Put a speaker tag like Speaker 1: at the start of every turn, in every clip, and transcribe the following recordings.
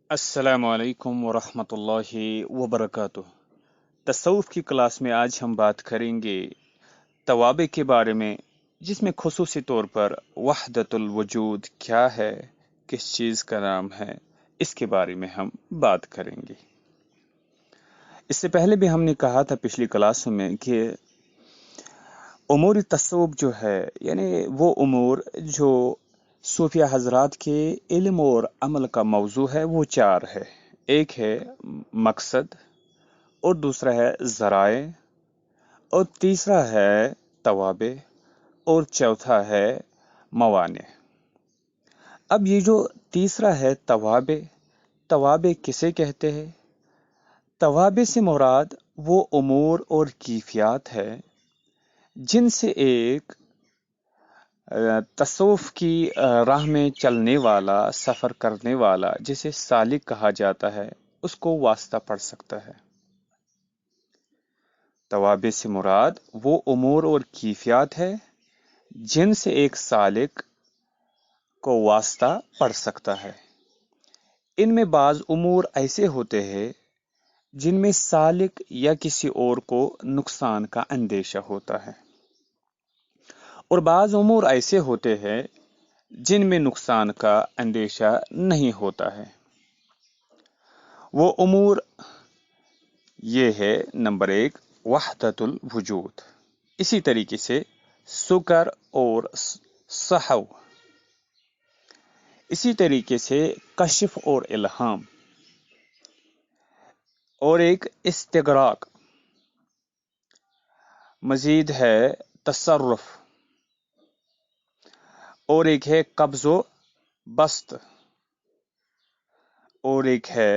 Speaker 1: السلام علیکم ورحمۃ اللہ وبرکاتہ۔ تصوف کی کلاس میں آج ہم بات کریں گے توابع کے بارے میں، جس میں خصوصی طور پر وحدت الوجود کیا ہے، کس چیز کا نام ہے، اس کے بارے میں ہم بات کریں گے۔ اس سے پہلے بھی ہم نے کہا تھا پچھلی کلاسوں میں کہ امور تصوف جو ہے، یعنی وہ امور جو صوفیہ حضرات کے علم اور عمل کا موضوع ہے، وہ چار ہے۔ ایک ہے مقصد، اور دوسرا ہے ذرائع، اور تیسرا ہے توابع، اور چوتھا ہے موانع۔ اب یہ جو تیسرا ہے توابع، توابع کسے کہتے ہیں؟ توابع سے مراد وہ امور اور کیفیات ہے جن سے ایک تصوف کی راہ میں چلنے والا، سفر کرنے والا، جسے سالک کہا جاتا ہے، اس کو واسطہ پڑ سکتا ہے۔ توابع سے مراد وہ امور اور کیفیات ہے جن سے ایک سالک کو واسطہ پڑ سکتا ہے۔ ان میں بعض امور ایسے ہوتے ہیں جن میں سالک یا کسی اور کو نقصان کا اندیشہ ہوتا ہے، اور بعض امور ایسے ہوتے ہیں جن میں نقصان کا اندیشہ نہیں ہوتا ہے۔ وہ امور یہ ہے: نمبر 1، وحدت الوجود۔ اسی طریقے سے سکر اور سحو، اسی طریقے سے کشف اور الہام، اور ایک استغراق، مزید ہے تصرف، اور ایک ہے قبض و بسط، اور ایک ہے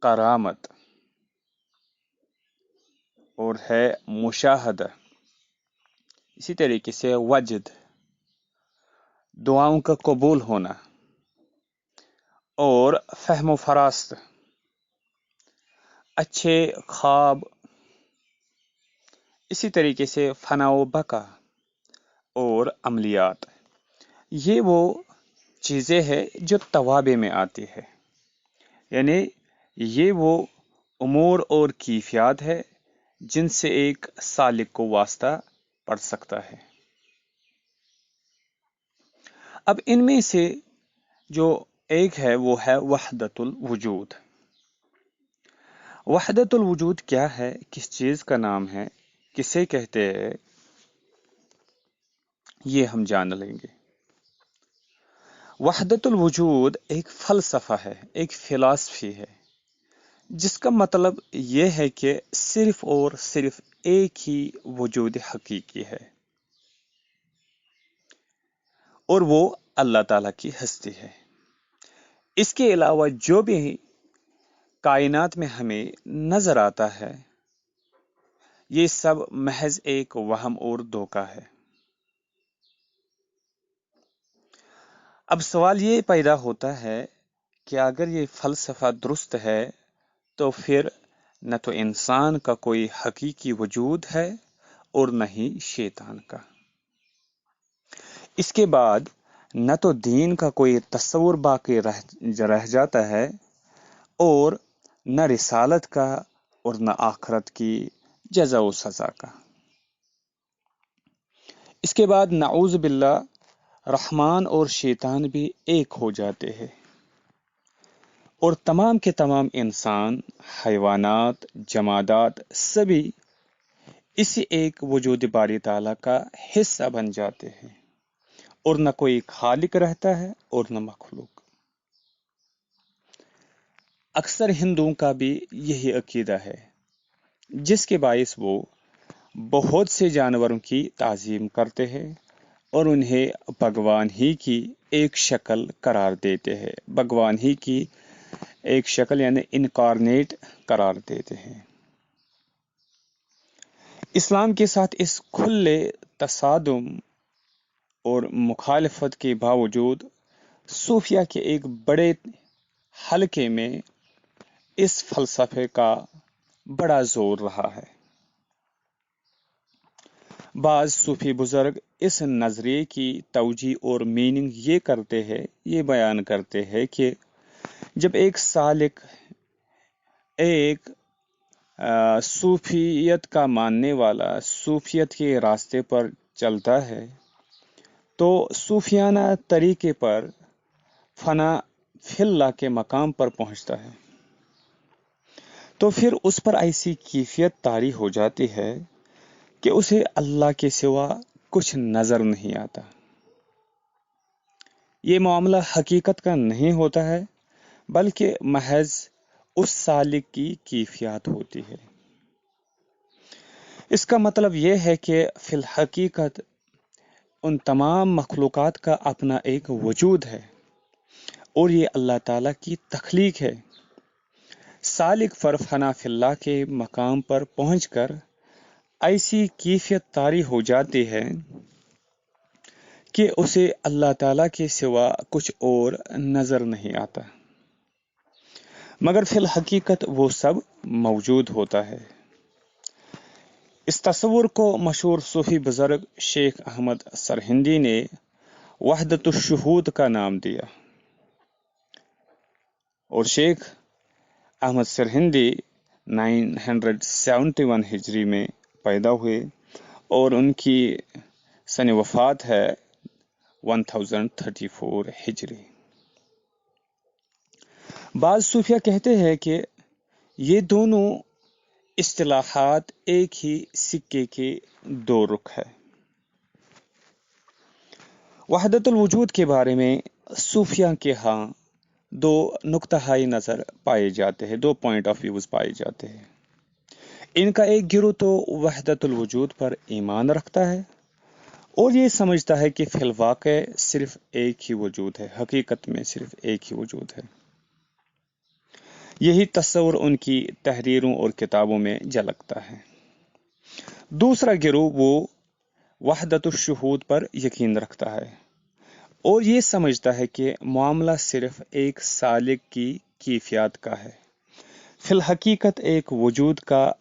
Speaker 1: کرامت، اور ہے مشاہدہ۔ اسی طریقے سے وجد، دعاؤں کا قبول ہونا، اور فہم و فراست، اچھے خواب۔ اسی طریقے سے فنا و بقا اور عملیات۔ یہ وہ چیزیں ہیں جو توابع میں آتی ہے، یعنی یہ وہ امور اور کیفیات ہے جن سے ایک سالک کو واسطہ پڑ سکتا ہے۔ اب ان میں سے جو ایک ہے وہ ہے وحدت الوجود۔ وحدت الوجود کیا ہے، کس چیز کا نام ہے، کسے کہتے ہیں، یہ ہم جان لیں گے۔ وحدت الوجود ایک فلسفہ ہے، ایک فلسفی ہے، جس کا مطلب یہ ہے کہ صرف اور صرف ایک ہی وجود حقیقی ہے، اور وہ اللہ تعالیٰ کی ہستی ہے۔ اس کے علاوہ جو بھی کائنات میں ہمیں نظر آتا ہے، یہ سب محض ایک وہم اور دھوکہ ہے۔ اب سوال یہ پیدا ہوتا ہے کہ اگر یہ فلسفہ درست ہے تو پھر نہ تو انسان کا کوئی حقیقی وجود ہے اور نہ ہی شیطان کا۔ اس کے بعد نہ تو دین کا کوئی تصور باقی رہ جاتا ہے، اور نہ رسالت کا، اور نہ آخرت کی جزا و سزا کا۔ اس کے بعد نعوذ باللہ رحمان اور شیطان بھی ایک ہو جاتے ہیں، اور تمام کے تمام انسان، حیوانات، جمادات سبھی اسی ایک وجود باری تعالیٰ کا حصہ بن جاتے ہیں، اور نہ کوئی خالق رہتا ہے اور نہ مخلوق۔ اکثر ہندوؤں کا بھی یہی عقیدہ ہے، جس کے باعث وہ بہت سے جانوروں کی تعظیم کرتے ہیں اور انہیں بھگوان ہی کی ایک شکل قرار دیتے ہیں، بھگوان ہی کی ایک شکل یعنی انکارنیٹ قرار دیتے ہیں۔ اسلام کے ساتھ اس کھلے تصادم اور مخالفت کے باوجود صوفیہ کے ایک بڑے حلقے میں اس فلسفے کا بڑا زور رہا ہے۔ بعض صوفی بزرگ اس نظریے کی توجیہ اور میننگ یہ کرتے ہیں، یہ بیان کرتے ہیں کہ جب ایک سالک ایک صوفیت کا ماننے والا صوفیت کے راستے پر چلتا ہے تو صوفیانہ طریقے پر فنا فی اللہ کے مقام پر پہنچتا ہے، تو پھر اس پر ایسی کیفیت طاری ہو جاتی ہے کہ اسے اللہ کے سوا کچھ نظر نہیں آتا۔ یہ معاملہ حقیقت کا نہیں ہوتا ہے بلکہ محض اس سالک کی کیفیت ہوتی ہے۔ اس کا مطلب یہ ہے کہ فی الحقیقت ان تمام مخلوقات کا اپنا ایک وجود ہے اور یہ اللہ تعالیٰ کی تخلیق ہے۔ سالک فنا فی اللہ کے مقام پر پہنچ کر ایسی کیفیت طاری ہو جاتی ہے کہ اسے اللہ تعالیٰ کے سوا کچھ اور نظر نہیں آتا، مگر فی الحقیقت وہ سب موجود ہوتا ہے۔ اس تصور کو مشہور صوفی بزرگ شیخ احمد سرہندی نے وحدت الشہود کا نام دیا، اور شیخ احمد سرہندی 971 ہجری میں پیدا ہوئے اور ان کی سن وفات ہے 1034 ہجری۔ بعض صوفیہ کہتے ہیں کہ یہ دونوں اصطلاحات ایک ہی سکے کے دو رخ ہے۔ وحدت الوجود کے بارے میں صوفیہ کے ہاں دو نقطہ نظر پائے جاتے ہیں، دو پوائنٹ آف ویوز پائے جاتے ہیں۔ ان کا ایک گروہ تو وحدت الوجود پر ایمان رکھتا ہے اور یہ سمجھتا ہے کہ فی الواقع صرف ایک ہی وجود ہے، حقیقت میں صرف ایک ہی وجود ہے۔ یہی تصور ان کی تحریروں اور کتابوں میں جھلکتا ہے۔ دوسرا گروہ وہ وحدت الشہود پر یقین رکھتا ہے اور یہ سمجھتا ہے کہ معاملہ صرف ایک سالک کی کیفیت کا ہے۔ فی الحقیقت ایک وجود کا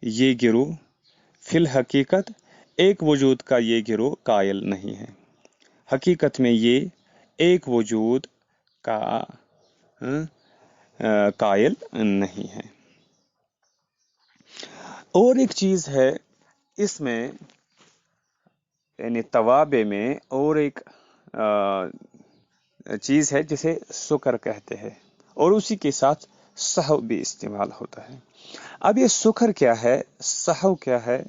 Speaker 1: یہ گروہ قائل نہیں ہے، حقیقت میں یہ ایک وجود کا قائل نہیں ہے۔ اور ایک چیز ہے اس میں، یعنی توابع میں اور ایک چیز ہے جسے سکر کہتے ہیں، اور اسی کے ساتھ سہو بھی استعمال ہوتا ہے۔ اب یہ سکر کیا ہے، سہو کیا ہے؟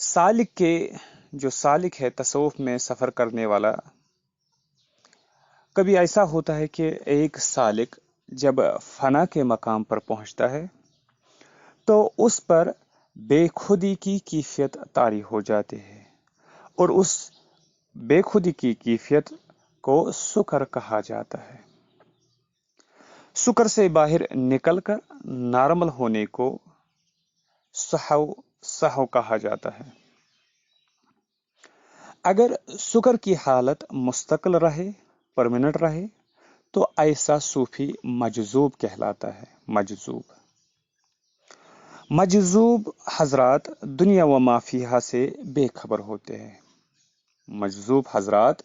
Speaker 1: سالک ہے تصوف میں سفر کرنے والا، کبھی ایسا ہوتا ہے کہ ایک سالک جب فنا کے مقام پر پہنچتا ہے تو اس پر بے خودی کی کیفیت طاری ہو جاتی ہے، اور اس بے خودی کی کیفیت کو سکر کہا جاتا ہے۔ سکر سے باہر نکل کر نارمل ہونے کو سہو کہا جاتا ہے۔ اگر سکر کی حالت مستقل رہے، پرماننٹ رہے، تو ایسا صوفی مجذوب کہلاتا ہے۔ مجذوب حضرات دنیا و ما فیہا سے بے خبر ہوتے ہیں۔ مجذوب حضرات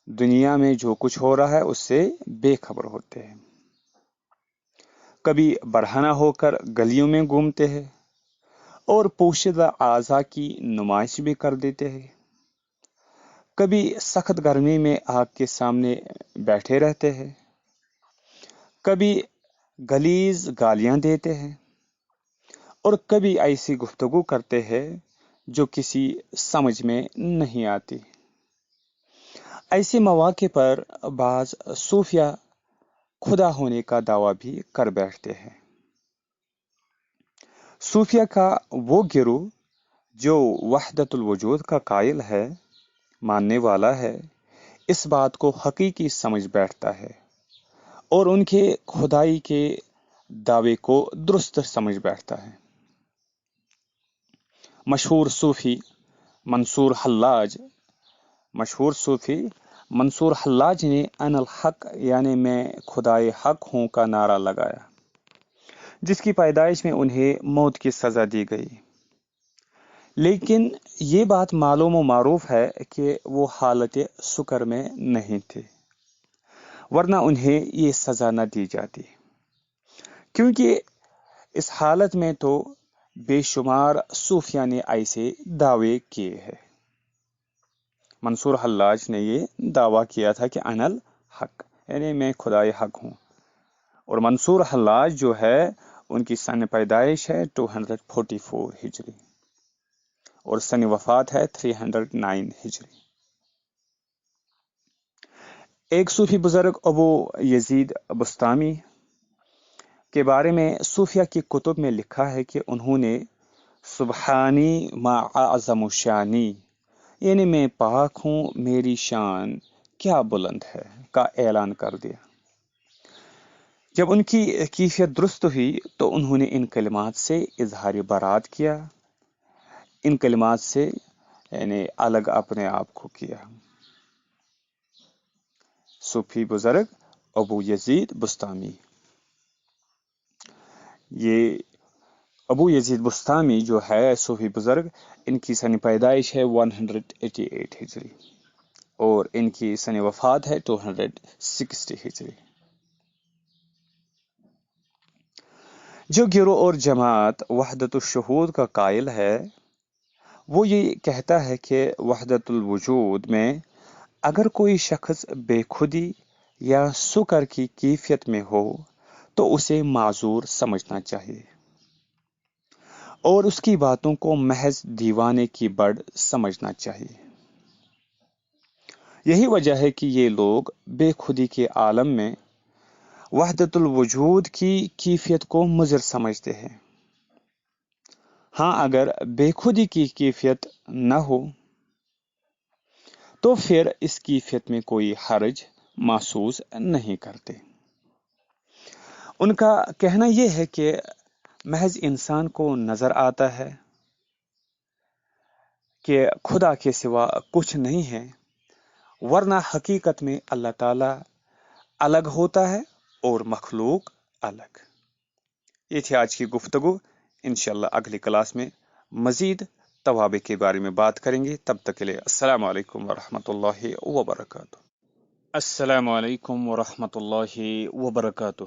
Speaker 1: دنیا میں جو کچھ ہو رہا ہے اس سے بے خبر ہوتے ہیں۔ کبھی برہنہ ہو کر گلیوں میں گھومتے ہیں اور پوشیدہ اعضاء کی نمائش بھی کر دیتے ہیں۔ کبھی سخت گرمی میں آگ کے سامنے بیٹھے رہتے ہیں، کبھی غلیظ گالیاں دیتے ہیں، اور کبھی ایسی گفتگو کرتے ہیں جو کسی سمجھ میں نہیں آتی۔ ایسے مواقع پر بعض صوفیہ خدا ہونے کا دعویٰ بھی کر بیٹھتے ہیں۔ صوفیہ کا وہ گروہ جو وحدت الوجود کا قائل ہے، ماننے والا ہے، اس بات کو حقیقی سمجھ بیٹھتا ہے اور ان کے خدائی کے دعوے کو درست سمجھ بیٹھتا ہے۔ مشہور صوفی منصور حلاج نے ان الحق یعنی میں خدائے حق ہوں کا نعرہ لگایا، جس کی پیدائش میں انہیں موت کی سزا دی گئی، لیکن یہ بات معلوم و معروف ہے کہ وہ حالت سکر میں نہیں تھے۔ ورنہ انہیں یہ سزا نہ دی جاتی، کیونکہ اس حالت میں تو بے شمار صوفیہ نے ایسے دعوے کیے ہیں۔ منصور حلاج نے یہ دعویٰ کیا تھا کہ انا الحق، یعنی میں خدائے حق ہوں، اور منصور حلاج جو ہے ان کی سن پیدائش ہے 244 ہجری اور سن وفات ہے 309 ہجری۔ ایک صوفی بزرگ ابو یزید بسطامی کے بارے میں صوفیہ کی کتب میں لکھا ہے کہ انہوں نے سبحانی ما اعظم شانی، یعنی میں پاک ہوں، میری شان کیا بلند ہے کا اعلان کر دیا۔ جب ان کی کیفیت درست ہوئی تو انہوں نے ان کلمات سے اظہار برات کیا، ان کلمات سے یعنی الگ اپنے آپ کو کیا۔ صوفی بزرگ ابو یزید بسطامی، یہ ابو یزید بسطامی جو ہے صوفی بزرگ، ان کی سن پیدائش ہے 188 ہجری اور ان کی سن وفات ہے 260 ہجری۔ جو گروہ اور جماعت وحدت الشہود کا قائل ہے وہ یہ کہتا ہے کہ وحدت الوجود میں اگر کوئی شخص بے خودی یا سکر کی کیفیت میں ہو تو اسے معذور سمجھنا چاہیے اور اس کی باتوں کو محض دیوانے کی بڑ سمجھنا چاہیے۔ یہی وجہ ہے کہ یہ لوگ بے خودی کے عالم میں وحدت الوجود کی کیفیت کو مضر سمجھتے ہیں۔ ہاں اگر بے خودی کی کیفیت نہ ہو تو پھر اس کیفیت میں کوئی حرج محسوس نہیں کرتے۔ ان کا کہنا یہ ہے کہ محض انسان کو نظر آتا ہے کہ خدا کے سوا کچھ نہیں ہے، ورنہ حقیقت میں اللہ تعالی الگ ہوتا ہے اور مخلوق الگ۔ یہ تھی آج کی گفتگو، انشاءاللہ اگلی کلاس میں مزید توابع کے بارے میں بات کریں گے۔ تب تک کے لیے السلام علیکم ورحمۃ اللہ وبرکاتہ۔ السلام علیکم ورحمۃ اللہ وبرکاتہ۔